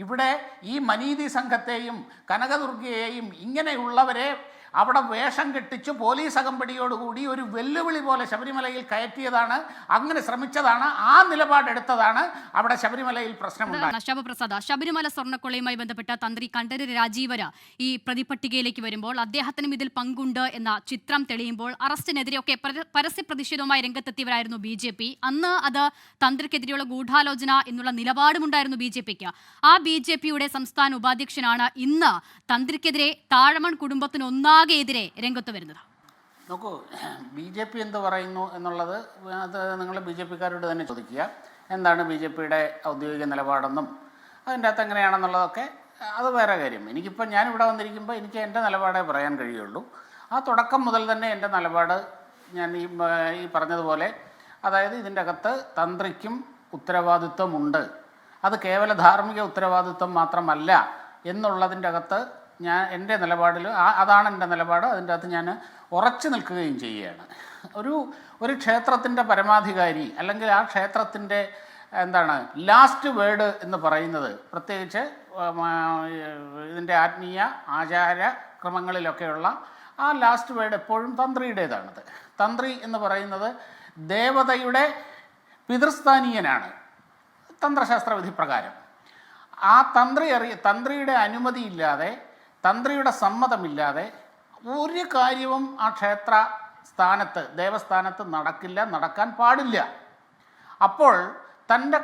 ഇവിടെ ഈ മനീതി സംഘത്തെയും കനകദുർഗയെയും ഇങ്ങനെയുള്ളവരെ അവിടെ വേഷം കെട്ടിച്ച് പോലീസ് അകമ്പടിയോടുകൂടി ഒരു വെല്ലുവിളി പോലെ ശബരിമലയിൽ കയറ്റിയതാണ്. അങ്ങനെ ശ്രമിച്ചതാണ്, ആ നിലപാടെടുത്തതാണ് അവിടെ ശബരിമലയിൽ പ്രശ്നമുണ്ടായത്. ശബരിമല സ്വർണ്ണക്കൊള്ളയുമായി ബന്ധപ്പെട്ട തന്ത്രി കണ്ഠരര് രാജീവര ഈ പ്രതിപട്ടികയിലേക്ക് വരുമ്പോൾ അദ്ദേഹത്തിനും ഇതിൽ പങ്കുണ്ട് എന്ന ചിത്രം തെളിയുമ്പോൾ അറസ്റ്റിനെതിരെയൊക്കെ പരസ്യ പ്രതിഷേധവുമായി രംഗത്തെത്തിയവരായിരുന്നു BJP. അന്ന് അത് തന്ത്രിക്കെതിരെയുള്ള ഗൂഢാലോചന എന്നുള്ള നിലപാടുമുണ്ടായിരുന്നു BJPക്ക്. ആ BJPയുടെ സംസ്ഥാന ഉപാധ്യക്ഷനാണ് ഇന്ന് തന്ത്രിക്കെതിരെ താഴമൺ കുടുംബത്തിന് എതിരെ രംഗത്ത് വരുന്നത്. നോക്കൂ, BJP എന്ത് പറയുന്നു എന്നുള്ളത് അത് നിങ്ങൾ BJPക്കാരോട് തന്നെ ചോദിക്കുക. എന്താണ് BJPയുടെ ഔദ്യോഗിക നിലപാടെന്നും അതിൻ്റെ അകത്ത് എങ്ങനെയാണെന്നുള്ളതൊക്കെ അത് വേറെ കാര്യം. എനിക്കിപ്പോൾ ഞാനിവിടെ വന്നിരിക്കുമ്പോൾ എനിക്ക് എൻ്റെ നിലപാടേ പറയാൻ കഴിയുള്ളൂ. ആ തുടക്കം മുതൽ തന്നെ എൻ്റെ നിലപാട് ഞാൻ ഈ പറഞ്ഞതുപോലെ, അതായത് ഇതിൻ്റെ അകത്ത് തന്ത്രിക്കും ഉത്തരവാദിത്വമുണ്ട്, അത് കേവല ധാർമ്മിക ഉത്തരവാദിത്വം മാത്രമല്ല എന്നുള്ളതിൻ്റെ അകത്ത് എൻ്റെ നിലപാടിൽ അതാണ് എൻ്റെ നിലപാട്. അതിൻ്റെ അകത്ത് ഞാൻ ഉറച്ചു നിൽക്കുകയും ചെയ്യുകയാണ്. ഒരു ക്ഷേത്രത്തിൻ്റെ പരമാധികാരി അല്ലെങ്കിൽ ആ ക്ഷേത്രത്തിൻ്റെ ലാസ്റ്റ് വേർഡ് എന്ന് പറയുന്നത്, പ്രത്യേകിച്ച് ഇതിൻ്റെ ആത്മീയ ആചാര ക്രമങ്ങളിലൊക്കെയുള്ള ആ ലാസ്റ്റ് വേർഡ് എപ്പോഴും തന്ത്രിയുടേതാണത്. തന്ത്രി എന്ന് പറയുന്നത് ദേവതയുടെ പിതൃസ്ഥാനീയനാണ് തന്ത്രശാസ്ത്ര വിധി പ്രകാരം. ആ തന്ത്രിയുടെ അനുമതിയില്ലാതെ, തന്ത്രിയുടെ സമ്മതമില്ലാതെ ഒരു കാര്യവും ആ ക്ഷേത്ര സ്ഥാനത്ത്, ദേവസ്ഥാനത്ത് നടക്കാൻ പാടില്ല. അപ്പോൾ തൻ്റെ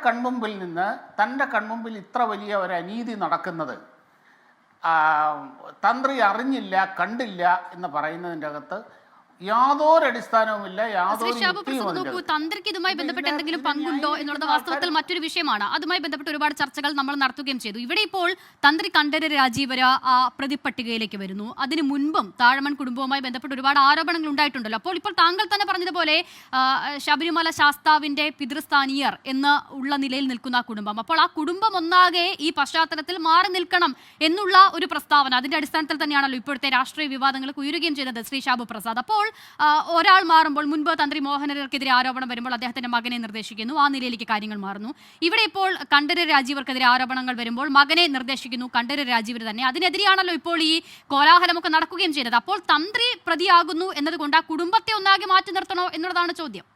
കൺമുമ്പിൽ ഇത്ര വലിയ ഒരു അനീതി നടക്കുന്നത് തന്ത്രി അറിഞ്ഞില്ല, കണ്ടില്ല എന്ന് പറയുന്നതിൻ്റെ അകത്ത് യാതൊരു അടിസ്ഥാനവുമില്ല, തന്ത്രിക്ക് ഇതുമായി ബന്ധപ്പെട്ട് എന്തെങ്കിലും പങ്കുണ്ടോ എന്നുള്ളത് വാസ്തവത്തിൽ മറ്റൊരു വിഷയമാണ്. അതുമായി ബന്ധപ്പെട്ട് ഒരുപാട് ചർച്ചകൾ നമ്മൾ നടത്തുകയും ചെയ്തു. ഇവിടെ ഇപ്പോൾ തന്ത്രി കണ്ഠരര് രാജീവര ആ പ്രതിപട്ടികയിലേക്ക് വരുന്നു. അതിനു മുൻപും താഴമൺ കുടുംബവുമായി ബന്ധപ്പെട്ട് ഒരുപാട് ആരോപണങ്ങൾ ഉണ്ടായിട്ടുണ്ടല്ലോ. ഇപ്പോൾ താങ്കൾ തന്നെ പറഞ്ഞതുപോലെ ശബരിമല ശാസ്താവിന്റെ പിതൃസ്ഥാനീയർ എന്ന് ഉള്ള നിലയിൽ നിൽക്കുന്ന ആ കുടുംബം, അപ്പോൾ ആ കുടുംബം ഒന്നാകെ ഈ പശ്ചാത്തലത്തിൽ മാറി നിൽക്കണം എന്നുള്ള ഒരു പ്രസ്താവന, അതിന്റെ അടിസ്ഥാനത്തിൽ തന്നെയാണല്ലോ ഇപ്പോഴത്തെ രാഷ്ട്രീയ വിവാദങ്ങൾക്ക് ഉയരുകയും ചെയ്തത് ശ്രീ ഷാബു പ്രസാദ്. അപ്പോൾ ഒരാൾ മാറുമ്പോൾ, മുൻപ് തന്ത്രി മോഹനർക്കെതിരെ ആരോപണം വരുമ്പോൾ അദ്ദേഹത്തിന്റെ മകനെ നിർദ്ദേശിക്കുന്നു, ആ നിലയിലേക്ക് കാര്യങ്ങൾ മാറുന്നു. ഇവിടെ ഇപ്പോൾ കണ്ഠരര് രാജീവർക്കെതിരെ ആരോപണങ്ങൾ വരുമ്പോൾ മകനെ നിർദ്ദേശിക്കുന്നു കണ്ഠരര് രാജീവർ തന്നെ. അതിനെതിരെയാണല്ലോ ഇപ്പോൾ ഈ കോലാഹലമൊക്കെ നടക്കുകയും ചെയ്തത്. അപ്പോൾ തന്ത്രി പ്രതിയാകുന്നു എന്നതുകൊണ്ട് ആ കുടുംബത്തെ ഒന്നാകെ മാറ്റി നിർത്തണോ എന്നുള്ളതാണ് ചോദ്യം.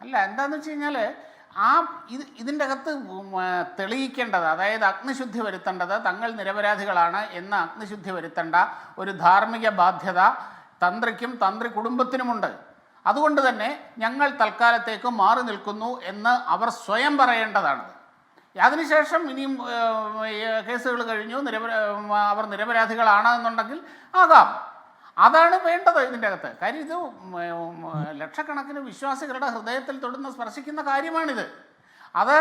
അല്ല, എന്താന്ന് വെച്ച് കഴിഞ്ഞാൽ ഇതിൻ്റെ അകത്ത് തെളിയിക്കേണ്ടത്, അതായത് അഗ്നിശുദ്ധി വരുത്തേണ്ടത് തങ്ങൾ നിരപരാധികളാണ് എന്ന് അഗ്നിശുദ്ധി വരുത്തേണ്ട ഒരു ധാർമ്മിക ബാധ്യത തന്ത്രിക്കും തന്ത്രി കുടുംബത്തിനുമുണ്ട്. അതുകൊണ്ട് തന്നെ ഞങ്ങൾ തൽക്കാലത്തേക്ക് മാറി നിൽക്കുന്നു എന്ന് അവർ സ്വയം പറയേണ്ടതാണ്. അതിനുശേഷം ഇനിയും കേസുകൾ കഴിഞ്ഞു അവർ നിരപരാധികളാണ് എന്നുണ്ടെങ്കിൽ ആകാം. അതാണ് വേണ്ടത് ഇതിൻ്റെ അകത്ത്. കാര്യം ഇത് ലക്ഷക്കണക്കിന് വിശ്വാസികളുടെ ഹൃദയത്തിൽ തൊടുന്ന സ്പർശിക്കുന്ന കാര്യമാണിത്. അത്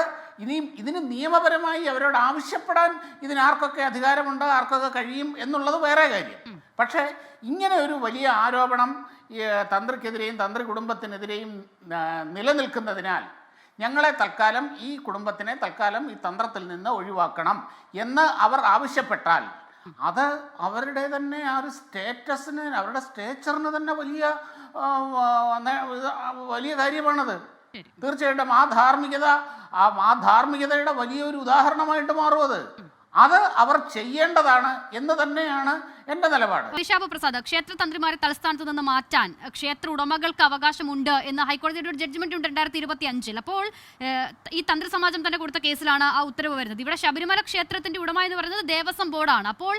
ഇതിന് നിയമപരമായി അവരോട് ആവശ്യപ്പെടാൻ ഇതിനാർക്കൊക്കെ അധികാരമുണ്ട്, ആർക്കൊക്കെ കഴിയും എന്നുള്ളത് വേറെ കാര്യം. പക്ഷേ ഇങ്ങനെ ഒരു വലിയ ആരോപണം തന്ത്രിക്കെതിരെയും തന്ത്രി കുടുംബത്തിനെതിരെയും നിലനിൽക്കുന്നതിനാൽ ഈ കുടുംബത്തിനെ തൽക്കാലം ഈ തന്ത്രത്തിൽ നിന്ന് ഒഴിവാക്കണം എന്ന് അവർ ആവശ്യപ്പെട്ടാൽ അത് അവരുടെ തന്നെ ആ ഒരു സ്റ്റേറ്റസിന്, അവരുടെ സ്റ്റേച്ചറിന് തന്നെ വലിയ കാര്യമാണത്. തീർച്ചയായിട്ടും ആ ധാർമ്മികതയുടെ വലിയൊരു ഉദാഹരണമായിട്ട് മാറും. അത് അവർ ചെയ്യേണ്ടതാണ് എന്ന് തന്നെയാണ് എന്റെ നിലപാട്. ഷാബു പ്രസാദ്, ക്ഷേത്ര തന്ത്രിമാരെ തലസ്ഥാനത്ത് നിന്ന് മാറ്റാൻ ക്ഷേത്ര ഉടമകൾക്ക് അവകാശമുണ്ട് എന്ന് ഹൈക്കോടതിയുടെ ഒരു ജഡ്ജ്മെന്റ് ഉണ്ട് 2025. അപ്പോൾ ഈ തന്ത്രി സമാജം തന്നെ കൊടുത്ത കേസിലാണ് ആ ഉത്തരവ് വരുന്നത്. ഇവിടെ ശബരിമല ക്ഷേത്രത്തിന്റെ ഉടമ എന്ന് പറയുന്നത് ദേവസ്വം ബോർഡാണ്. അപ്പോൾ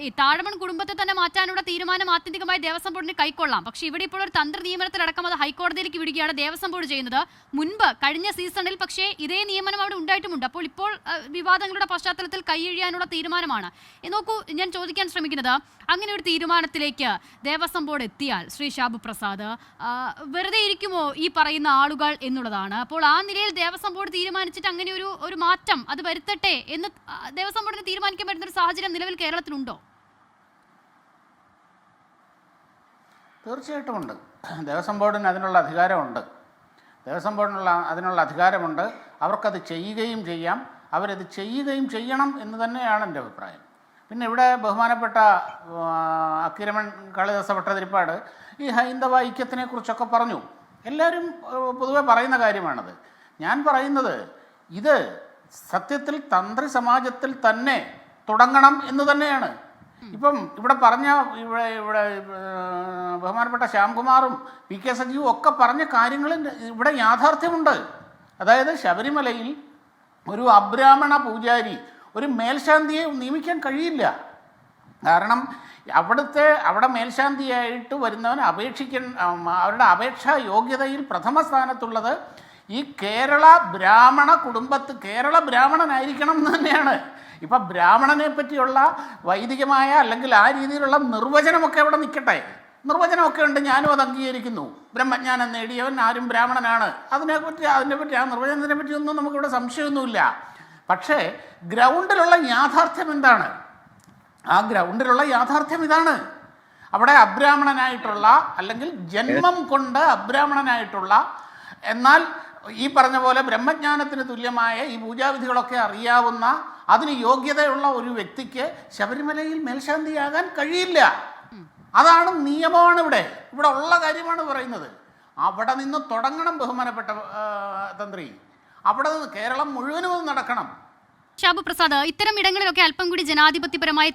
ഈ താഴമൺ കുടുംബത്തെ തന്നെ മാറ്റാനുള്ള തീരുമാനം ആത്യന്തികമായി ദേവസ്വം ബോർഡിന് കൈക്കൊള്ളാം. പക്ഷേ ഇവിടെ ഇപ്പോൾ ഒരു തന്ത്രി നിയമനത്തിലടക്കം അത് ഹൈക്കോടതിയിലേക്ക് വിടുകയാണ് ദേവസ്വം ബോർഡ് ചെയ്യുന്നത്. മുൻപ് കഴിഞ്ഞ സീസണിൽ പക്ഷേ ഇതേ നിയമനം അവിടെ ഉണ്ടായിട്ടുമുണ്ട്. അപ്പോൾ വിവാദങ്ങളുടെ പശ്ചാത്തലത്തിൽ കൈയൊഴിയാനുള്ള തീരുമാനമാണ്. നോക്കൂ, ഞാൻ ചോദിക്കാൻ ശ്രമിക്കുന്നത്, അങ്ങനെ ഒരു തീരുമാനത്തിലേക്ക് ദേവസ്വം ബോർഡ് എത്തിയാൽ ശ്രീ ഷാബു പ്രസാദ് വെറുതെ ഇരിക്കുമോ ഈ പറയുന്ന ആളുകൾ എന്നുള്ളതാണ്. അപ്പോൾ ആ നിലയിൽ ദേവസ്വം ബോർഡ് തീരുമാനിച്ചിട്ട് അങ്ങനെ ഒരു മാറ്റം അത് വരുത്തട്ടെ എന്ന് ദേവസ്വം ബോർഡിന് തീരുമാനിക്കാൻ പറ്റുന്ന ഒരു സാഹചര്യം നിലവിൽ കേരളത്തിലുണ്ടോ? തീർച്ചയായിട്ടും ഉണ്ട്. ദേവസ്വം ബോർഡിന് അതിനുള്ള അധികാരമുണ്ട്. അവർക്കത് ചെയ്യുകയും ചെയ്യാം, അവരത് ചെയ്യുകയും ചെയ്യണം എന്ന് തന്നെയാണ് എൻ്റെ അഭിപ്രായം. പിന്നെ ഇവിടെ ബഹുമാനപ്പെട്ട അക്കിരമൺ കാളിദാസ ഭട്ടതിരിപ്പാട് ഈ ഹൈന്ദവ ഐക്യത്തിനെ കുറിച്ചൊക്കെ പറഞ്ഞു. എല്ലാവരും പൊതുവെ പറയുന്ന കാര്യമാണത്. ഞാൻ പറയുന്നത് ഇത് സത്യത്തിൽ തന്ത്രി സമാജത്തിൽ തന്നെ തുടങ്ങണം എന്ന് തന്നെയാണ്. ഇപ്പം ഇവിടെ പറഞ്ഞ ഇവിടെ ബഹുമാനപ്പെട്ട ശ്യാംകുമാറും പി കെ സജീവും ഒക്കെ പറഞ്ഞ കാര്യങ്ങളിൽ ഇവിടെ യാഥാർത്ഥ്യമുണ്ട്. അതായത് ശബരിമലയിൽ ഒരു അബ്രാഹ്മണ പൂജാരി ഒരു മേൽശാന്തിയെ നിയമിക്കാൻ കഴിയില്ല. കാരണം അവിടെ മേൽശാന്തിയായിട്ട് വരുന്നവൻ അവരുടെ അപേക്ഷാ യോഗ്യതയിൽ പ്രഥമ സ്ഥാനത്തുള്ളത് ഈ കേരള ബ്രാഹ്മണനായിരിക്കണം എന്ന് തന്നെയാണ്. ഇപ്പം ബ്രാഹ്മണനെ പറ്റിയുള്ള വൈദികമായ അല്ലെങ്കിൽ ആ രീതിയിലുള്ള നിർവചനമൊക്കെ അവിടെ നിൽക്കട്ടെ. നിർവചനമൊക്കെ ഉണ്ട്, ഞാനും അത് അംഗീകരിക്കുന്നു. ബ്രഹ്മജ്ഞാനം നേടിയവൻ ആരും ബ്രാഹ്മണനാണ്. അതിനെപ്പറ്റി ആ നിർവചനത്തിനെ പറ്റി ഒന്നും നമുക്കിവിടെ സംശയമൊന്നുമില്ല. പക്ഷേ ഗ്രൗണ്ടിലുള്ള യാഥാർത്ഥ്യം എന്താണ്? ആ ഗ്രൗണ്ടിലുള്ള യാഥാർത്ഥ്യം ഇതാണ്. അവിടെ അബ്രാഹ്മണനായിട്ടുള്ള അല്ലെങ്കിൽ ജന്മം കൊണ്ട് അബ്രാഹ്മണനായിട്ടുള്ള എന്നാൽ ഈ പറഞ്ഞ പോലെ ബ്രഹ്മജ്ഞാനത്തിന് തുല്യമായ ഈ പൂജാവിധികളൊക്കെ അറിയാവുന്ന അതിന് യോഗ്യതയുള്ള ഒരു വ്യക്തിക്ക് ശബരിമലയിൽ മേൽശാന്തിയാകാൻ കഴിയില്ല. അതാണ് നിയമമാണ്. ഇവിടെ ഉള്ള കാര്യമാണ് പറയുന്നത്. അവിടെ നിന്ന് തുടങ്ങണം ബഹുമാനപ്പെട്ട തന്ത്രി. അവിടെ നിന്ന് കേരളം മുഴുവനും അത് നടക്കണം. ഷാബു പ്രസാദ്, ഇത്തരം ഇടങ്ങളിലൊക്കെ അല്പം കൂടി ജനാധിപത്യപരമായ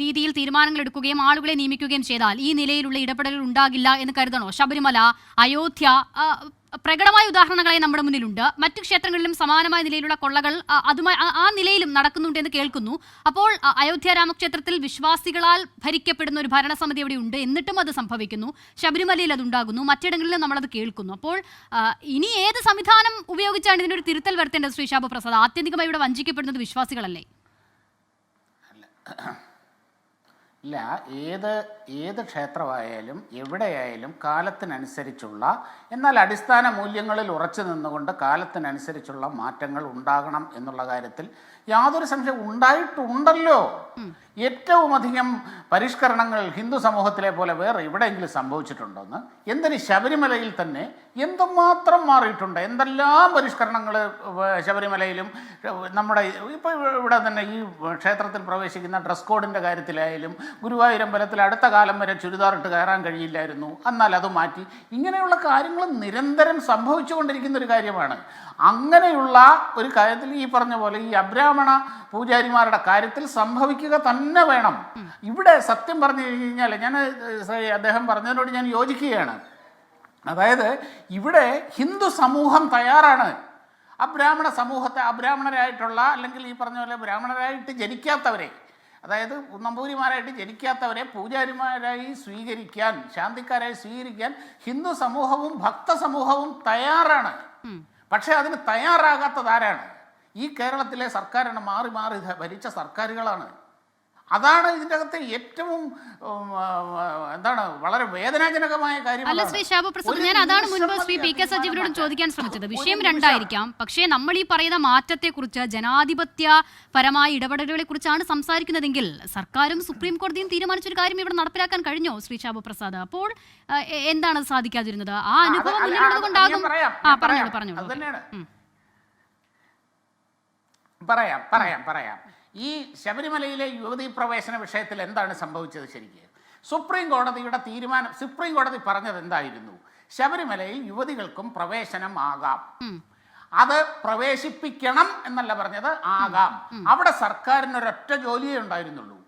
രീതിയിൽ തീരുമാനങ്ങൾ എടുക്കുകയും ആളുകളെ നിയമിക്കുകയും ചെയ്താൽ ഈ നിലയിലുള്ള ഇടപെടലുകൾ ഉണ്ടാകില്ല എന്ന് കരുതണോ? ശബരിമല, അയോധ്യ പ്രകടമായ ഉദാഹരണങ്ങളെ നമ്മുടെ മുന്നിലുണ്ട്. മറ്റു ക്ഷേത്രങ്ങളിലും സമാനമായ നിലയിലുള്ള കൊള്ളകൾ അതുമായി ആ നിലയിലും നടക്കുന്നുണ്ട് എന്ന് കേൾക്കുന്നു. അപ്പോൾ അയോധ്യ രാമക്ഷേത്രത്തിൽ വിശ്വാസികളാൽ ഭരിക്കപ്പെടുന്ന ഒരു ഭരണസമിതി അവിടെ ഉണ്ട്, എന്നിട്ടും അത് സംഭവിക്കുന്നു. ശബരിമലയിൽ അതുണ്ടാകുന്നു, മറ്റിടങ്ങളിലും നമ്മളത് കേൾക്കുന്നു. അപ്പോൾ ഇനി ഏത് സംവിധാനം ഉപയോഗിച്ചാണ് ഇതിനൊരു തിരുത്തൽ വരുത്തേണ്ടത് ശ്രീ ഷാബു പ്രസാദ്? ആത്യന്തികമായി ഇവിടെ വഞ്ചിക്കപ്പെടുന്നത് വിശ്വാസികളല്ലേ? ഇല്ല, ഏത് ക്ഷേത്രമായാലും എവിടെയായാലും കാലത്തിനനുസരിച്ചുള്ള എന്നാൽ അടിസ്ഥാന മൂല്യങ്ങളിൽ ഉറച്ചു നിന്നുകൊണ്ട് കാലത്തിനനുസരിച്ചുള്ള മാറ്റങ്ങൾ ഉണ്ടാകണം എന്നുള്ള കാര്യത്തിൽ യാതൊരു സംശയം ഉണ്ടായിട്ടുണ്ടല്ലോ. ഏറ്റവും അധികം പരിഷ്കരണങ്ങൾ ഹിന്ദു സമൂഹത്തിലെ പോലെ വേറെ എവിടെയെങ്കിലും സംഭവിച്ചിട്ടുണ്ടോന്ന്? എന്തിന് ശബരിമലയിൽ തന്നെ എന്തുമാത്രം മാറിയിട്ടുണ്ട്. എന്തെല്ലാം പരിഷ്കരണങ്ങൾ ശബരിമലയിലും നമ്മുടെ ഇപ്പോൾ ഇവിടെ തന്നെ ഈ ക്ഷേത്രത്തിൽ പ്രവേശിക്കുന്ന ഡ്രസ് കോഡിൻ്റെ കാര്യത്തിലായാലും ഗുരുവായൂരമ്പലത്തിൽ അടുത്ത കാലം വരെ ചുരിദാറിട്ട് കയറാൻ കഴിയില്ലായിരുന്നു, എന്നാൽ അത് മാറ്റി. ഇങ്ങനെയുള്ള കാര്യങ്ങൾ നിരന്തരം സംഭവിച്ചുകൊണ്ടിരിക്കുന്ന ഒരു കാര്യമാണ്. അങ്ങനെയുള്ള ഒരു കാര്യത്തിൽ ഈ പറഞ്ഞ പോലെ ഈ അബ്രാഹ്മണ പൂജാരിമാരുടെ കാര്യത്തിൽ സംഭവിക്കുക തന്നെ വേണം. ഇവിടെ സത്യം പറഞ്ഞു കഴിഞ്ഞാൽ അദ്ദേഹം പറഞ്ഞതിനോട് ഞാൻ യോജിക്കുകയാണ്. അതായത് ഇവിടെ ഹിന്ദു സമൂഹം തയ്യാറാണ് അബ്രാഹ്മണരായിട്ടുള്ള അല്ലെങ്കിൽ ഈ പറഞ്ഞ പോലെ ബ്രാഹ്മണരായിട്ട് ജനിക്കാത്തവരെ, അതായത് നമ്പൂതിരിമാരായിട്ട് ജനിക്കാത്തവരെ പൂജാരിമാരായി സ്വീകരിക്കാൻ, ശാന്തിക്കാരായി സ്വീകരിക്കാൻ ഹിന്ദു സമൂഹവും ഭക്തസമൂഹവും തയ്യാറാണ്. പക്ഷേ അതിന് തയ്യാറാകാത്തത് ആരാണ്? ഈ കേരളത്തിലെ സർക്കാരാണ്. മാറി മാറി ഭരിച്ച സർക്കാരുകളാണ്. അതാണ് ഇതിൻ്റെ അകത്തെ ഏറ്റവും വളരെ വേദനാജനകമായ കാര്യം. അല്ല ശ്രീ ഷാബു പ്രസാദ്, ഞാൻ അതാണ് മുൻപ് ശ്രീ പി കെ സജീവനോടും ചോദിക്കാൻ ശ്രമിച്ചത്. വിഷയം രണ്ടായിരിക്കാം, പക്ഷേ നമ്മൾ ഈ പറയുന്ന മാറ്റത്തെക്കുറിച്ച്, ജനാധിപത്യപരമായ ഇടപെടലുകളെ കുറിച്ചാണ് സംസാരിക്കുന്നതെങ്കിൽ സർക്കാരും സുപ്രീം കോടതിയും തീരുമാനിച്ചൊരു കാര്യം ഇവിടെ നടപ്പിലാക്കാൻ കഴിഞ്ഞോ ശ്രീ ഷാബു പ്രസാദ്? അപ്പോൾ എന്താണ് സാധിക്കാതിരുന്നത്? ആ അനുഭവം മുന്നിലുള്ളത് കൊണ്ടാകും. പറയാം. ഈ ശബരിമലയിലെ യുവതീ പ്രവേശന വിഷയത്തിൽ എന്താണ് സംഭവിച്ചത്? ശരിക്കും സുപ്രീം കോടതി പറഞ്ഞത് എന്തായിരുന്നു? ശബരിമലയിൽ യുവതികൾക്കും പ്രവേശനം ആകാം, അത് പ്രവേശിപ്പിക്കണം എന്നല്ല പറഞ്ഞത്, ആകാം. അവിടെ സർക്കാരിന് ഒരൊറ്റ ജോലിയേ ഉണ്ടായിരുന്നുള്ളൂ.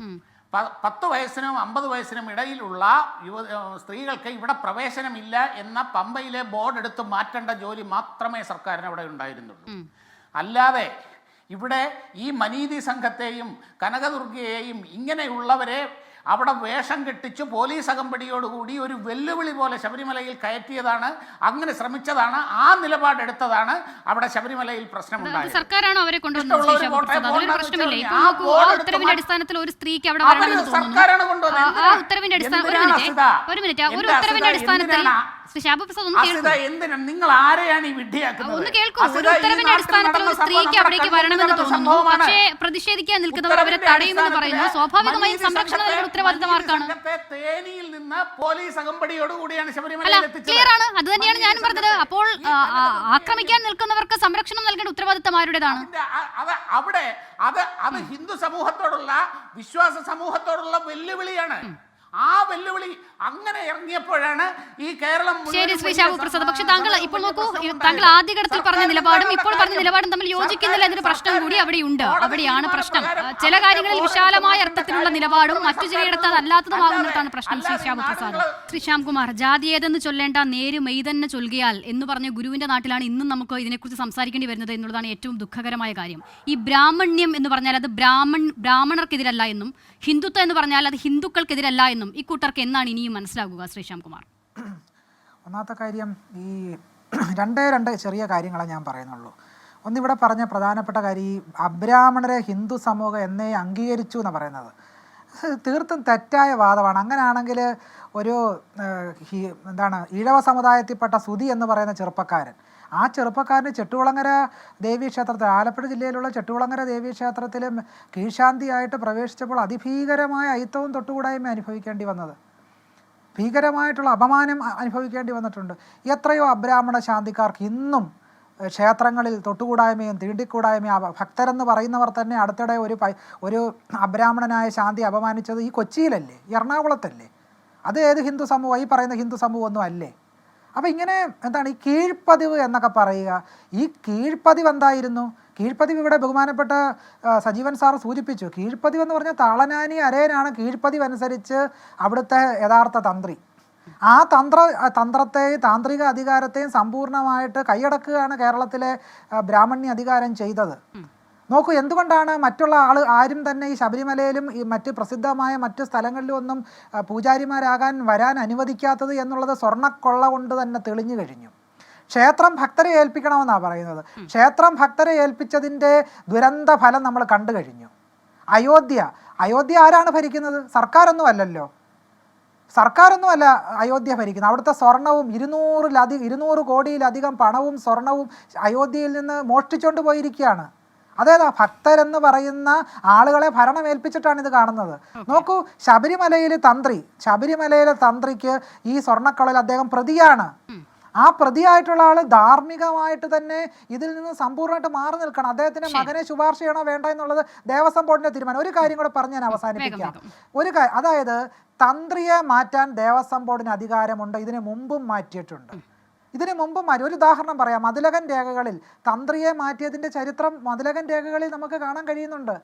10 വയസ്സിനും 50 വയസ്സിനും ഇടയിലുള്ള സ്ത്രീകൾക്ക് ഇവിടെ പ്രവേശനമില്ല എന്ന പമ്പയിലെ ബോർഡ് എടുത്ത് മാറ്റേണ്ട ജോലി മാത്രമേ സർക്കാരിന് അവിടെ ഉണ്ടായിരുന്നുള്ളൂ. അല്ലാതെ ഇവിടെ ഈ മനീതി സംഘത്തെയും കനകദുർഗയെയും ഇങ്ങനെയുള്ളവരെ അവിടെ വേഷം കെട്ടിച്ച് പോലീസ് അകമ്പടിയോടുകൂടി ഒരു വെല്ലുവിളി പോലെ ശബരിമലയിൽ കയറ്റിയതാണ്. അങ്ങനെ ശ്രമിച്ചതാണ്, ആ നിലപാടെടുത്തതാണ് അവിടെ ശബരിമലയിൽ പ്രശ്നമുണ്ടായത്. സർക്കാരാണ് അവരെ കൊണ്ടുവന്നത്. അടിസ്ഥാനത്തിൽ ഒരു സ്ത്രീക്ക് അവിടെ സർക്കാരാണ് കൊണ്ടുവന്നത്. എന്തിനാ നിങ്ങൾ ആരെയാണ് ഈ വിഡ്ഢിയാക്കുന്നത്? സ്ത്രീക്ക് അവിടേക്ക് വരണമെന്ന് തോന്നുന്നു, പക്ഷേ പ്രതിഷേധിക്കാൻ നിൽക്കുന്നവർ അവരെ തടയുമെന്ന് പറയുന്നു. സ്വാഭാവികമായും സംരക്ഷണം ഉത്തരവാദിത്തമാർക്കാണ്. തേനിയിൽ നിന്ന് പോലീസ് അകമ്പടിയോടുകൂടിയാണ് ക്ലിയർ ആണ്, അത് തന്നെയാണ് ഞാൻ പറഞ്ഞത്. അപ്പോൾ ആക്രമിക്കാൻ നിൽക്കുന്നവർക്ക് സംരക്ഷണം നൽകേണ്ട ഉത്തരവാദിത്തം ആരുടേതാണ്? അത് ഹിന്ദു സമൂഹത്തോടുള്ള, വിശ്വാസ സമൂഹത്തോടുള്ള വെല്ലുവിളിയാണ്. ആ വെല്ലുവിളി അങ്ങനെ ഇറങ്ങിയപ്പോഴാണ് ഈ കേരളം ശരി ശ്രീ ശ്യാം പ്രസാദ്, പക്ഷെ താങ്കൾ ഇപ്പോൾ നോക്കൂ, താങ്കൾ ആദ്യഘട്ടത്തിൽ പറഞ്ഞ നിലപാടും ഇപ്പോൾ പറഞ്ഞ നിലപാടും തമ്മിൽ യോജിക്കുന്നില്ല എന്നൊരു പ്രശ്നം കൂടി അവിടെയുണ്ട്. അവിടെയാണ് പ്രശ്നം. ചില കാര്യങ്ങളിൽ വിശാലമായ അർത്ഥത്തിലുള്ള നിലപാടും മറ്റു ചിലയിടത്ത് അതല്ലാത്തതുമാകുന്നിടത്താണ് പ്രശ്നം. ശ്രീ ശ്യാം പ്രസാദ്, ശ്രീ ശ്യാംകുമാർ, ജാതി ഏതെന്ന് ചൊല്ലേണ്ട നേര് മെയ് തന്നെ ചൊല്ലുകയാൽ എന്ന് പറഞ്ഞ ഗുരുവിന്റെ നാട്ടിലാണ് ഇന്നും നമുക്ക് ഇതിനെക്കുറിച്ച് സംസാരിക്കേണ്ടി വരുന്നത് എന്നുള്ളതാണ് ഏറ്റവും ദുഃഖകരമായ കാര്യം. ഈ ബ്രാഹ്മണ്യം എന്ന് പറഞ്ഞാൽ അത് ബ്രാഹ്മണർക്കെതിരല്ല എന്നും ഹിന്ദുത്വം എന്ന് പറഞ്ഞാൽ അത് ഹിന്ദുക്കൾക്കെതിരല്ല എന്നും ഈ കൂട്ടർക്ക് എന്നാണ് ഇനിയും മനസ്സിലാകുക? ശ്രീ ശ്യാംകുമാർ, ഒന്നാമത്തെ കാര്യം, ഈ രണ്ട് ചെറിയ കാര്യങ്ങളെ ഞാൻ പറയുന്നുള്ളൂ. ഒന്നിവിടെ പറഞ്ഞ പ്രധാനപ്പെട്ട കാര്യം, ഈ അബ്രാഹ്മണരെ ഹിന്ദു സമൂഹം എന്നേ അംഗീകരിച്ചു എന്ന് പറയുന്നത് തീർത്തും തെറ്റായ വാദമാണ്. അങ്ങനെയാണെങ്കിൽ ഒരു ഈഴവ സമുദായത്തിൽപ്പെട്ട സുധി എന്ന് പറയുന്ന ചെറുപ്പക്കാരൻ, ആ ചെറുപ്പക്കാരന് ചെട്ടുകുളങ്ങര ദേവീക്ഷേത്രത്തിൽ, ആലപ്പുഴ ജില്ലയിലുള്ള ചെട്ടുകുളങ്ങര ദേവീക്ഷേത്രത്തിൽ കീഴ്ശാന്തിയായിട്ട് പ്രവേശിച്ചപ്പോൾ അതിഭീകരമായ അയിത്തവും തൊട്ടുകൂടായ്മ അനുഭവിക്കേണ്ടി വന്നത്, ഭീകരമായിട്ടുള്ള അപമാനം അനുഭവിക്കേണ്ടി വന്നിട്ടുണ്ട്. എത്രയോ അബ്രാഹ്മണ ശാന്തിക്കാർക്ക് ഇന്നും ക്ഷേത്രങ്ങളിൽ തൊട്ടുകൂടായ്മയും തീണ്ടിക്കൂടായ്മയും, ഭക്തരെന്ന് പറയുന്നവർ തന്നെ അടുത്തിടെ ഒരു അബ്രാഹ്മണനായ ശാന്തി അപമാനിച്ചത് ഈ കൊച്ചിയിലല്ലേ, എറണാകുളത്തല്ലേ? അത് ഏത് ഹിന്ദു സമൂഹം? ഈ പറയുന്ന ഹിന്ദു സമൂഹം ഒന്നും അല്ലേ? അപ്പോൾ ഇങ്ങനെ ഈ കീഴ്പ്പതിവ് എന്നൊക്കെ പറയുക, ഈ കീഴ്പ്പതിവ് എന്തായിരുന്നു? കീഴ്പ്പതിവ് ഇവിടെ ബഹുമാനപ്പെട്ട സജീവൻ സാർ സൂചിപ്പിച്ചു. കീഴ്പ്പതിവ് എന്ന് പറഞ്ഞാൽ താളനാനി അരയനാണ് കീഴ്പ്പതിവ് അനുസരിച്ച് അവിടുത്തെ യഥാർത്ഥ തന്ത്രി. ആ തന്ത്രത്തെയും താന്ത്രിക അധികാരത്തെയും സമ്പൂർണ്ണമായിട്ട് കൈയടക്കുകയാണ് കേരളത്തിലെ ബ്രാഹ്മണ്യ അധികാരം ചെയ്തത്. നോക്കൂ, എന്തുകൊണ്ടാണ് മറ്റുള്ള ആരും തന്നെ ഈ ശബരിമലയിലും ഈ മറ്റ് പ്രസിദ്ധമായ മറ്റു സ്ഥലങ്ങളിലും ഒന്നും വരാൻ അനുവദിക്കാത്തത് എന്നുള്ളത് സ്വർണ്ണക്കൊള്ള കൊണ്ട് തന്നെ തെളിഞ്ഞു കഴിഞ്ഞു. ക്ഷേത്രം ഭക്തരെ ഏൽപ്പിക്കണമെന്നാണ് പറയുന്നത്. ക്ഷേത്രം ഭക്തരെ ഏൽപ്പിച്ചതിൻ്റെ ദുരന്ത ഫലം നമ്മൾ കണ്ടു കഴിഞ്ഞു. അയോധ്യ ആരാണ് ഭരിക്കുന്നത്? സർക്കാരൊന്നുമല്ല അയോധ്യ ഭരിക്കുന്നത്. അവിടുത്തെ സ്വർണവും 200 കോടിയിലധികം പണവും സ്വർണവും അയോധ്യയിൽ നിന്ന് മോഷ്ടിച്ചുകൊണ്ട് പോയിരിക്കുകയാണ്. അതേതാ ഭക്തരെന്ന് പറയുന്ന ആളുകളെ ഭരണം ഏൽപ്പിച്ചിട്ടാണ് ഇത് കാണുന്നത്. നോക്കൂ, ശബരിമലയിലെ തന്ത്രിക്ക് ഈ സ്വർണ്ണക്കളയിൽ അദ്ദേഹം പ്രതിയാണ്. ആ പ്രതിയായിട്ടുള്ള ആള് ധാർമ്മികമായിട്ട് തന്നെ ഇതിൽ നിന്ന് സമ്പൂർണ്ണമായിട്ട് മാറി നിൽക്കണം. അദ്ദേഹത്തിന്റെ മകനെ ശുപാർശ ചെയ്യണോ വേണ്ട എന്നുള്ളത് ദേവസ്വം ബോർഡിന്റെ തീരുമാനം. ഒരു കാര്യം കൂടെ പറഞ്ഞ് ഞാൻ അവസാനിപ്പിക്കാം. അതായത് തന്ത്രിയെ മാറ്റാൻ ദേവസ്വം ബോർഡിന് അധികാരമുണ്ട്. ഇതിനു മുമ്പും മാറ്റിയിട്ടുണ്ട്. ഒരു ഉദാഹരണം പറയാം. മതിലകൻ രേഖകളിൽ തന്ത്രിയെ മാറ്റിയതിന്റെ ചരിത്രം മതിലകൻ രേഖകളിൽ നമുക്ക് കാണാൻ കഴിയുന്നുണ്ട്.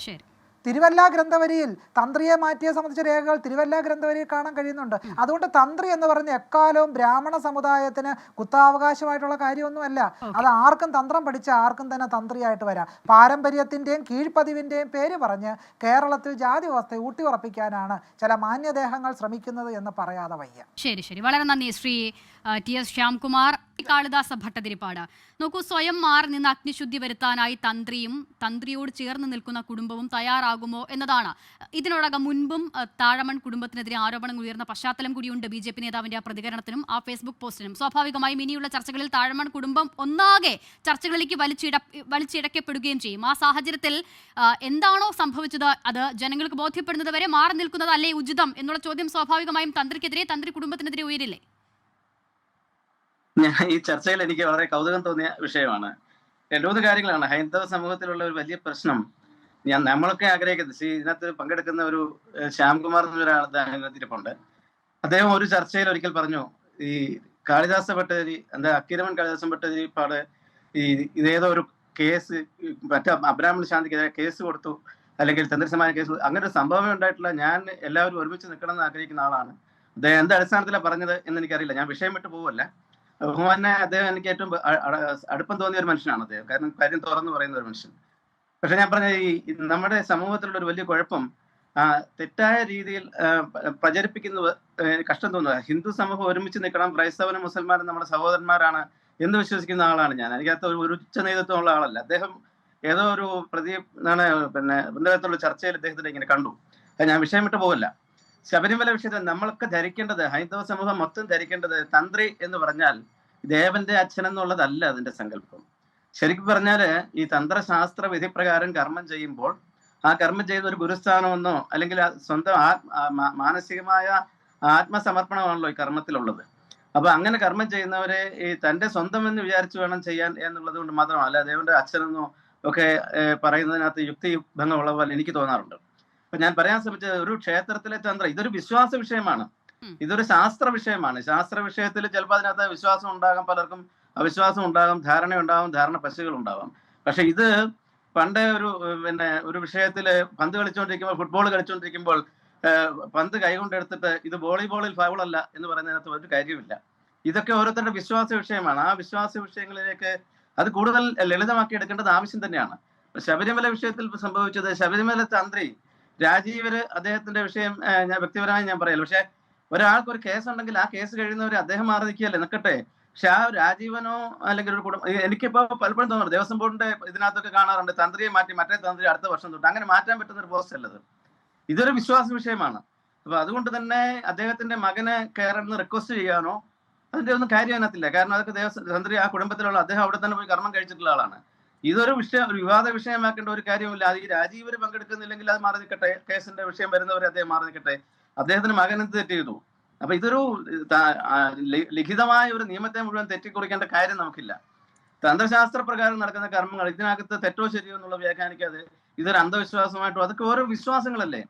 തിരുവല്ല ഗ്രന്ഥവരിയിൽ തന്ത്രിയെ മാറ്റിയെ സംബന്ധിച്ച രേഖകൾ തിരുവല്ല ഗ്രന്ഥവരിയിൽ കാണാൻ കഴിയുന്നുണ്ട്. അതുകൊണ്ട് തന്ത്രി എന്ന് പറഞ്ഞ എക്കാലവും ബ്രാഹ്മണ സമുദായത്തിന് കുത്താവകാശമായിട്ടുള്ള കാര്യമൊന്നുമല്ല. അത് ആർക്കും തന്ത്രം പഠിച്ച ആർക്കും തന്നെ തന്ത്രിയായിട്ട് വരാം. പാരമ്പര്യത്തിൻ്റെയും കീഴ്പ്പതിവിൻ്റെയും പേര് പറഞ്ഞ് കേരളത്തിൽ ജാതി വ്യവസ്ഥ ഊട്ടിയുറപ്പിക്കാനാണ് ചില മാന്യദേഹങ്ങൾ ശ്രമിക്കുന്നത് എന്ന് പറയാതെ വയ്യ. ശരി, വളരെ നന്ദി ശ്രീ ടി.എസ്. ശ്യാംകുമാർ. കാളിദാസ ഭട്ടതിരിപ്പാട്, നോക്കൂ, സ്വയം മാറി നിന്ന് അഗ്നിശുദ്ധി വരുത്താനായി തന്ത്രിയോട് ചേർന്ന് നിൽക്കുന്ന കുടുംബവും തയ്യാറാകുമോ എന്നതാണ്. ഇതിനോടകം മുൻപും താഴമൺ കുടുംബത്തിനെതിരെ ആരോപണങ്ങൾ ഉയർന്ന പശ്ചാത്തലം കൂടിയുണ്ട് ബി.ജെ.പി നേതാവിന്റെ ആ പ്രതികരണത്തിനും ആ ഫേസ്ബുക്ക് പോസ്റ്റിനും. സ്വാഭാവികമായും ഇനിയുള്ള ചർച്ചകളിൽ താഴമൺ കുടുംബം ഒന്നാകെ ചർച്ചകളിലേക്ക് വലിച്ചിഴക്കപ്പെടുകയും ചെയ്യും. ആ സാഹചര്യത്തിൽ എന്താണോ സംഭവിച്ചത് അത് ജനങ്ങൾക്ക് ബോധ്യപ്പെടുന്നത് വരെ മാറി നിൽക്കുന്നതല്ലേ ഉചിതം എന്നുള്ള ചോദ്യം സ്വാഭാവികമായും തന്ത്രി കുടുംബത്തിനെതിരെ ഉയരില്ലേ? ഈ ചർച്ചയിൽ എനിക്ക് വളരെ കൗതുകം തോന്നിയ വിഷയമാണ്. 2 കാര്യങ്ങളാണ്. ഹൈന്ദവ സമൂഹത്തിലുള്ള ഒരു വലിയ പ്രശ്നം നമ്മളൊക്കെ ആഗ്രഹിക്കുന്നത്, ഇതിനകത്ത് പങ്കെടുക്കുന്ന ഒരു ശ്യാംകുമാർ എന്നൊരാൾ അതിനകത്തിരിപ്പുണ്ട്. അദ്ദേഹം ഒരു ചർച്ചയിൽ ഒരിക്കൽ പറഞ്ഞു, ഈ കാളിദാസ ഭട്ടതിരി അക്കിരമൺ കാളിദാസൻ ഭട്ടതിരിപ്പാട് ഇതേതോ ഒരു കേസ് മറ്റേ അബ്രാഹ്മണ ശാന്തിക്കെതിരെ കേസ് കൊടുത്തു, അല്ലെങ്കിൽ തന്ത്രിസമാന കേസ്, അങ്ങനെ ഒരു സംഭവം ഉണ്ടായിട്ടില്ല. ഞാൻ എല്ലാവരും ഒരുമിച്ച് നിൽക്കണം എന്ന് ആഗ്രഹിക്കുന്ന ആളാണ്. അദ്ദേഹം എന്ത് അടിസ്ഥാനത്തിലാണ് പറഞ്ഞത് എന്ന് എനിക്കറിയില്ല. ഞാൻ വിഷയം വിട്ടു പോവല്ല. ബഹുമാനെ അദ്ദേഹം എനിക്ക് ഏറ്റവും അടുപ്പം തോന്നിയ ഒരു മനുഷ്യനാണ് അദ്ദേഹം. കാരണം കാര്യം തുറന്നു പറയുന്ന ഒരു മനുഷ്യൻ. പക്ഷെ ഞാൻ പറഞ്ഞ ഈ നമ്മുടെ സമൂഹത്തിലുള്ള ഒരു വലിയ കുഴപ്പം തെറ്റായ രീതിയിൽ പ്രചരിപ്പിക്കുന്നത് കഷ്ടം തോന്നുക. ഹിന്ദു സമൂഹം ഒരുമിച്ച് നിൽക്കണം, ക്രൈസ്തവനും മുസൽമാനും നമ്മുടെ സഹോദരന്മാരാണ് എന്ന് വിശ്വസിക്കുന്ന ആളാണ് ഞാൻ. എനിക്കകത്ത് ഒരു ഉച്ച നേതൃത്വമുള്ള ആളല്ല. അദ്ദേഹം ഏതോ ഒരു ബന്ധത്തിലുള്ള ചർച്ചയിൽ അദ്ദേഹത്തിന് ഇങ്ങനെ കണ്ടു. ഞാൻ വിഷയം വിട്ടു പോകല്ല. ശബരിമല വിഷയത്തിൽ നമ്മളൊക്കെ ധരിക്കേണ്ടത്, ഹൈന്ദവ സമൂഹം മൊത്തം ധരിക്കേണ്ടത്, തന്ത്രി എന്ന് പറഞ്ഞാൽ ദേവന്റെ അച്ഛൻ എന്നുള്ളതല്ല അതിന്റെ സങ്കല്പം. ശരിക്കും പറഞ്ഞാല് ഈ തന്ത്രശാസ്ത്ര വിധിപ്രകാരം കർമ്മം ചെയ്യുമ്പോൾ ആ കർമ്മം ചെയ്യുന്ന ഒരു ഗുരുസ്ഥാനമെന്നോ അല്ലെങ്കിൽ സ്വന്തം മാനസികമായ ആത്മസമർപ്പണമാണല്ലോ ഈ കർമ്മത്തിലുള്ളത്. അപ്പൊ അങ്ങനെ കർമ്മം ചെയ്യുന്നവരെ ഈ തന്റെ സ്വന്തം എന്ന് വിചാരിച്ചു വേണം ചെയ്യാൻ എന്നുള്ളത് കൊണ്ട് മാത്രമല്ല ദേവന്റെ അച്ഛനെന്നോ ഒക്കെ പറയുന്നതിനകത്ത് യുക്തി ഭംഗമുള്ള പോലെ എനിക്ക് തോന്നാറുണ്ട്. ഇപ്പൊ ഞാൻ പറയാൻ ശ്രമിച്ചത് ഒരു ക്ഷേത്രത്തിലെ തന്ത്രം ഇതൊരു വിശ്വാസ വിഷയമാണ്, ഇതൊരു ശാസ്ത്ര വിഷയമാണ്. ശാസ്ത്ര വിഷയത്തിൽ ചിലപ്പോൾ അതിനകത്ത് വിശ്വാസം ഉണ്ടാകാം, പലർക്കും അവിശ്വാസം ഉണ്ടാകും, ധാരണ ഉണ്ടാകും, ധാരണ പശുകൾ ഉണ്ടാവാം. പക്ഷെ ഇത് പണ്ട് ഒരു വിഷയത്തില് പന്ത് കളിച്ചുകൊണ്ടിരിക്കുമ്പോൾ, ഫുട്ബോൾ കളിച്ചുകൊണ്ടിരിക്കുമ്പോൾ പന്ത് കൈകൊണ്ടെടുത്തിട്ട് ഇത് വോളിബോളിൽ ഫൗളല്ല എന്ന് പറയുന്നതിനകത്ത് ഒരു കാര്യമില്ല. ഇതൊക്കെ ഓരോരുത്തരുടെ വിശ്വാസ വിഷയമാണ്. ആ വിശ്വാസ വിഷയങ്ങളിലേക്ക് അത് കൂടുതൽ ലളിതമാക്കി എടുക്കേണ്ടത് ആവശ്യം തന്നെയാണ്. ശബരിമല വിഷയത്തിൽ സംഭവിച്ചത്, ശബരിമല തന്ത്രി രാജീവര് അദ്ദേഹത്തിന്റെ വിഷയം ഞാൻ വ്യക്തിപരമായി ഞാൻ പറയല്ലോ, പക്ഷെ ഒരാൾക്ക് ഒരു കേസ് ഉണ്ടെങ്കിൽ ആ കേസ് കഴിയുന്നവരെ അദ്ദേഹം മാറി നിൽക്കുകയല്ലേ, നിൽക്കട്ടെ. പക്ഷെ ആ രാജീവനോ അല്ലെങ്കിൽ ഒരു കുടുംബം, എനിക്കിപ്പോ പലപ്പോഴും തോന്നുന്നു ദേവസ്വം ബോർഡിന്റെ ഇതിനകത്തൊക്കെ കാണാറുണ്ട് തന്ത്രിയെ മാറ്റി മറ്റേ തന്ത്രി അടുത്ത വർഷം തൊട്ട്, അങ്ങനെ മാറ്റാൻ പറ്റുന്ന ഒരു പോസ്റ്റ് അല്ലത്. ഇതൊരു വിശ്വാസ വിഷയമാണ്. അപ്പൊ അതുകൊണ്ട് തന്നെ അദ്ദേഹത്തിന്റെ മകനെ കയറുന്ന റിക്വസ്റ്റ് ചെയ്യാനോ അതിന്റെ ഒന്നും കാര്യം അതിനകത്തില്ല. കാരണം അതൊക്കെ തന്ത്രി ആ കുടുംബത്തിലുള്ള അദ്ദേഹം അവിടെ തന്നെ പോയി കർമ്മം കഴിച്ചിട്ടുള്ള ആളാണ്. ഇതൊരു വിവാദ വിഷയമാക്കേണ്ട ഒരു കാര്യമില്ല. അത് ഈ രാജീവര് പങ്കെടുക്കുന്നില്ലെങ്കിൽ അത് മാറി നിൽക്കട്ടെ, കേസിന്റെ വിഷയം വരുന്നവരെ അദ്ദേഹം മാറി നിൽക്കട്ടെ. അദ്ദേഹത്തിന് മകൻ എന്ത് തെറ്റ് ചെയ്തു? അപ്പൊ ഇതൊരു ലിഖിതമായ ഒരു നിയമത്തെ മുഴുവൻ തെറ്റിക്കുറിക്കേണ്ട കാര്യം നമുക്കില്ല. തന്ത്രശാസ്ത്ര പ്രകാരം നടക്കുന്ന കർമ്മങ്ങൾ ഇതിനകത്ത് തെറ്റോ ശരിയോ എന്നുള്ള വ്യാഖ്യാനിക്കാതെ ഇതൊരു അന്ധവിശ്വാസമായിട്ടോ, അതൊക്കെ ഓരോ വിശ്വാസങ്ങളല്ലേ.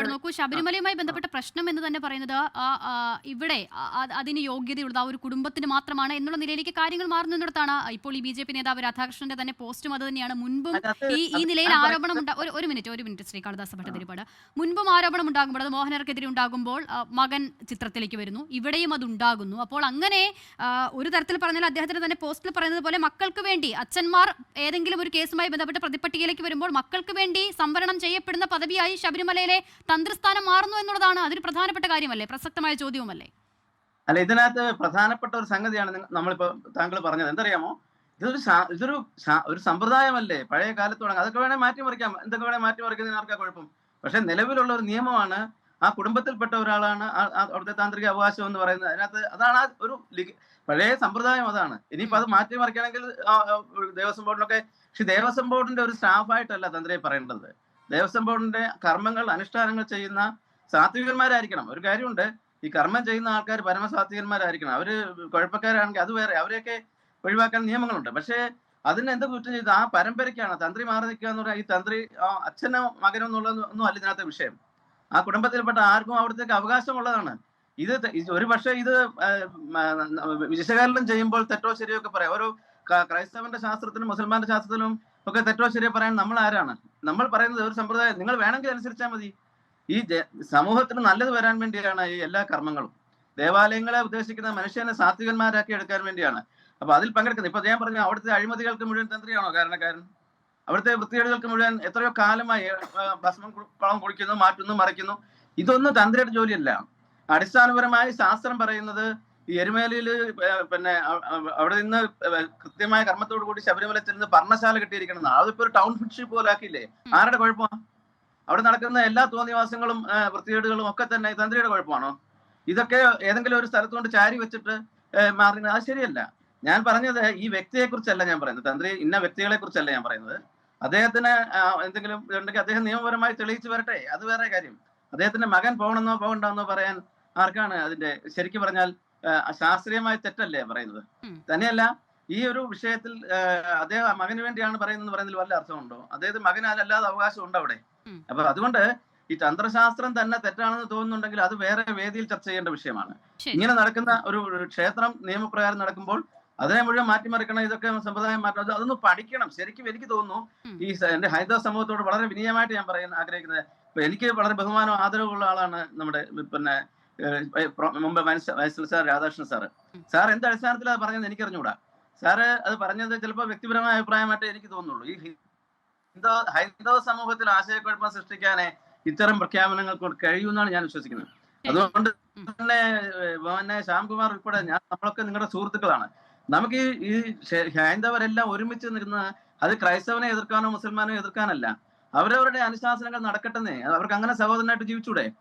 നോക്കൂ, ശബരിമലയുമായി ബന്ധപ്പെട്ട പ്രശ്നം എന്ന് തന്നെ പറയുന്നത് ഇവിടെ അതിന് യോഗ്യതയുള്ളത് ആ ഒരു കുടുംബത്തിന് മാത്രമാണ് എന്നുള്ള നിലയിലേക്ക് കാര്യങ്ങൾ മാറുന്നിടത്താണ് ഇപ്പോൾ ഈ BJP നേതാവ് രാധാകൃഷ്ണന്റെ തന്നെ പോസ്റ്റും അത് തന്നെയാണ്. മുൻപും ഈ നിലയിൽ ആരോപണം ഒരു മിനിറ്റ് ശ്രീ കാളിദാസ ഭട്ടതിരിപ്പാട്, മുൻപും ആരോപണം ഉണ്ടാകുമ്പോൾ അത് മോഹനർക്കെതിരെ ഉണ്ടാകുമ്പോൾ മകൻ ചിത്രത്തിലേക്ക് വരുന്നു, ഇവിടെയും അത് ഉണ്ടാകുന്നു. അപ്പോൾ അങ്ങനെ ഒരു തരത്തിൽ പറഞ്ഞാൽ അദ്ദേഹത്തിന് തന്നെ പോസ്റ്റിൽ പറയുന്നത് പോലെ മക്കൾക്ക് വേണ്ടി അച്ഛന്മാർ ഏതെങ്കിലും ഒരു കേസുമായി ബന്ധപ്പെട്ട് പ്രതിപട്ടികയിലേക്ക് വരുമ്പോൾ മക്കൾക്ക് വേണ്ടി സംവരണം ചെയ്യപ്പെടുന്ന പദവിയായി ശബരിമലയിലെ തന്ത്രസ്ഥാനം മാറുന്നു എന്നുള്ളതാണ്. അതൊരു പ്രധാനപ്പെട്ട കാര്യമല്ലേ, പ്രസക്തമായ ചോദ്യവുമല്ലേ? അല്ല, ഇതിനകത്ത് പ്രധാനപ്പെട്ട ഒരു സംഗതിയാണ് നമ്മളിപ്പോ താങ്കൾ പറഞ്ഞത്. എന്തറിയാമോ, ഇതൊരു സമ്പ്രദായമല്ലേ, പഴയ കാലത്ത് തുടങ്ങാം. അതൊക്കെ വേണേൽ മാറ്റിമറിക്കാം, എന്തൊക്കെ വേണേൽ മാറ്റിമറിക്കുന്നതിന് ആർക്കാ കുഴപ്പം? പക്ഷെ നിലവിലുള്ള ഒരു നിയമമാണ്, ആ കുടുംബത്തിൽപ്പെട്ട ഒരാളാണ് അവിടുത്തെ താന്ത്രിക അവകാശം എന്ന് പറയുന്നത്. അതിനകത്ത് അതാണ് ഒരു പഴയ സമ്പ്രദായം, അതാണ്. ഇനിയിപ്പോ അത് മാറ്റിമറിക്കണമെങ്കിൽ ദേവസ്വം ബോർഡിനൊക്കെ, പക്ഷെ ദേവസ്വം ബോർഡിന്റെ ഒരു സ്റ്റാഫായിട്ടല്ല തന്ത്രിയെ പറയേണ്ടത്. ദേവസ്വം ബോർഡിന്റെ കർമ്മങ്ങൾ അനുഷ്ഠാനങ്ങൾ ചെയ്യുന്ന സാത്വികന്മാരായിരിക്കണം. ഒരു കാര്യമുണ്ട്, ഈ കർമ്മം ചെയ്യുന്ന ആൾക്കാർ പരമസാത്വികന്മാരായിരിക്കണം. അവര് കുഴപ്പക്കാരാണെങ്കിൽ അത് വേറെ, അവരെയൊക്കെ ഒഴിവാക്കാൻ നിയമങ്ങളുണ്ട്. പക്ഷേ അതിന് എന്ത് കുറ്റം ചെയ്ത് ആ പരമ്പരയ്ക്കാണ് തന്ത്രി മാറി നിൽക്കുക എന്ന് പറഞ്ഞാൽ, ഈ തന്ത്രി അച്ഛനോ മകനോ എന്നുള്ളതൊന്നും അല്ല ഇതിനകത്തെ വിഷയം. ആ കുടുംബത്തിൽപ്പെട്ട ആർക്കും അവിടത്തേക്ക് അവകാശമുള്ളതാണ്. ഇത് ഒരു പക്ഷേ ഇത് വിശകലനം ചെയ്യുമ്പോൾ തെറ്റോ ശരിയോ ഒക്കെ പറയാം. ഓരോ ക്രൈസ്തവന്റെ ശാസ്ത്രത്തിലും മുസൽമാന്റെ ശാസ്ത്രത്തിലും ഒക്കെ തെറ്റോ ശരിയോ പറയാൻ നമ്മൾ ആരാണ്? നമ്മൾ പറയുന്നത് ഒരു സമ്പ്രദായം, നിങ്ങൾ വേണമെങ്കിൽ അനുസരിച്ചാൽ മതി. ഈ സമൂഹത്തിന് നല്ലത് വരാൻ വേണ്ടിയാണ് ഈ എല്ലാ കർമ്മങ്ങളും. ദേവാലയങ്ങളെ ഉദ്ദേശിക്കുന്ന മനുഷ്യനെ സാത്വികന്മാരാക്കി എടുക്കാൻ വേണ്ടിയാണ്. അപ്പൊ അതിൽ പങ്കെടുക്കുന്നത്, ഇപ്പൊ ഞാൻ പറഞ്ഞു, അവിടുത്തെ അഴിമതികൾക്ക് മുഴുവൻ തന്ത്രിയാണോ കാരണക്കാരൻ? അവിടുത്തെ വൃത്തികേടുകൾക്ക് മുഴുവൻ എത്രയോ കാലമായി ഭസ്മം കുളം കുടിക്കുന്നു, മാറ്റുന്നു, മറിക്കുന്നു. ഇതൊന്നും തന്ത്രിയുടെ ജോലിയല്ല. അടിസ്ഥാനപരമായി ശാസ്ത്രം പറയുന്നത് ഈ എരുമേലിയിൽ അവിടെ നിന്ന് കൃത്യമായ കർമ്മത്തോടു കൂടി ശബരിമല ചെന്ന് പർണശാല കെട്ടിയിരിക്കണം. അതിപ്പോ ഒരു ടൗൺഷിപ്പ് പോലെ ആക്കിയില്ലേ? ആരുടെ കുഴപ്പമാണ്? അവിടെ നടക്കുന്ന എല്ലാ തോന്നിവാസങ്ങളും വൃത്തികേടുകളും ഒക്കെ തന്നെ തന്ത്രിയുടെ കുഴപ്പമാണോ? ഇതൊക്കെ ഏതെങ്കിലും ഒരു സ്ഥലത്തുകൊണ്ട് ചാരി വെച്ചിട്ട് മാറി, അത് ശരിയല്ല. ഞാൻ പറഞ്ഞത് ഈ വ്യക്തിയെ കുറിച്ചല്ല ഞാൻ പറയുന്നത്, തന്ത്രി ഇന്ന വ്യക്തികളെ കുറിച്ചല്ല ഞാൻ പറയുന്നത്. അദ്ദേഹത്തിന് എന്തെങ്കിലും ഉണ്ടെങ്കിൽ അദ്ദേഹം നിയമപരമായി തെളിയിച്ചു വരട്ടെ, അത് വേറെ കാര്യം. അദ്ദേഹത്തിന്റെ മകൻ പോകണമെന്നോ പോകണ്ടെന്നോ പറയാൻ ആർക്കാണ് അതിന്റെ, ശരിക്കും പറഞ്ഞാൽ ശാസ്ത്രീയമായ തെറ്റല്ലേ പറയുന്നത്? തന്നെയല്ല, ഈ ഒരു വിഷയത്തിൽ അദ്ദേഹം മകന് വേണ്ടിയാണ് പറയുന്നതിൽ വല്ല അർത്ഥമുണ്ടോ? അദ്ദേഹത്തിന് മകന് അതിലല്ലാതെ അവകാശം ഉണ്ടോ അവിടെ? അപ്പൊ അതുകൊണ്ട് ഈ തന്ത്രശാസ്ത്രം തന്നെ തെറ്റാണെന്ന് തോന്നുന്നുണ്ടെങ്കിൽ അത് വേറെ വേദിയിൽ ചർച്ച ചെയ്യേണ്ട വിഷയമാണ്. ഇങ്ങനെ നടക്കുന്ന ഒരു ക്ഷേത്രം നിയമപ്രകാരം നടക്കുമ്പോൾ അതിനെ മുഴുവൻ മാറ്റിമറിക്കണം, ഇതൊക്കെ സമ്പ്രദായം മാറ്റണം, അതൊന്ന് പഠിക്കണം. ശരിക്കും എനിക്ക് തോന്നുന്നു ഈ എന്റെ ഹൈന്ദവ സമൂഹത്തോട് വളരെ വിനയമായിട്ട് ഞാൻ പറയാൻ ആഗ്രഹിക്കുന്നത്, ഇപ്പൊ എനിക്ക് വളരെ ബഹുമാനവും ആദരവുള്ള ആളാണ് നമ്മുടെ മുമ്പ് വൈസ് സാർ രാധാകൃഷ്ണൻ സാർ എന്ത് അടിസ്ഥാനത്തിലാണ് പറഞ്ഞത് എനിക്കറിഞ്ഞൂടാ. സാറ് അത് പറഞ്ഞത് ചിലപ്പോൾ വ്യക്തിപരമായ അഭിപ്രായമായിട്ട് എനിക്ക് തോന്നുള്ളൂ. ഈ ഹൈന്ദവ സമൂഹത്തിൽ ആശയക്കുഴപ്പം സൃഷ്ടിക്കാനേ ഇത്തരം പ്രഖ്യാപനങ്ങൾ കൊണ്ട് കഴിയുമെന്നാണ് ഞാൻ വിശ്വസിക്കുന്നത്. അതുകൊണ്ട് തന്നെ ശ്യാംകുമാർ ഉൾപ്പെടെ നമ്മളൊക്കെ നിങ്ങളുടെ സുഹൃത്തുക്കളാണ്. നമുക്ക് ഈ ഹൈന്ദവരെല്ലാം ഒരുമിച്ച് നിന്ന് അത് ക്രൈസ്തവനെ എതിർക്കാനോ മുസൽമാനോ എതിർക്കാനല്ല, അവരവരുടെ അനുശാസനങ്ങൾ നടക്കട്ടെന്നേ. അവർക്ക് അങ്ങനെ സഹോദരനായിട്ട് ജീവിച്ചൂടെ?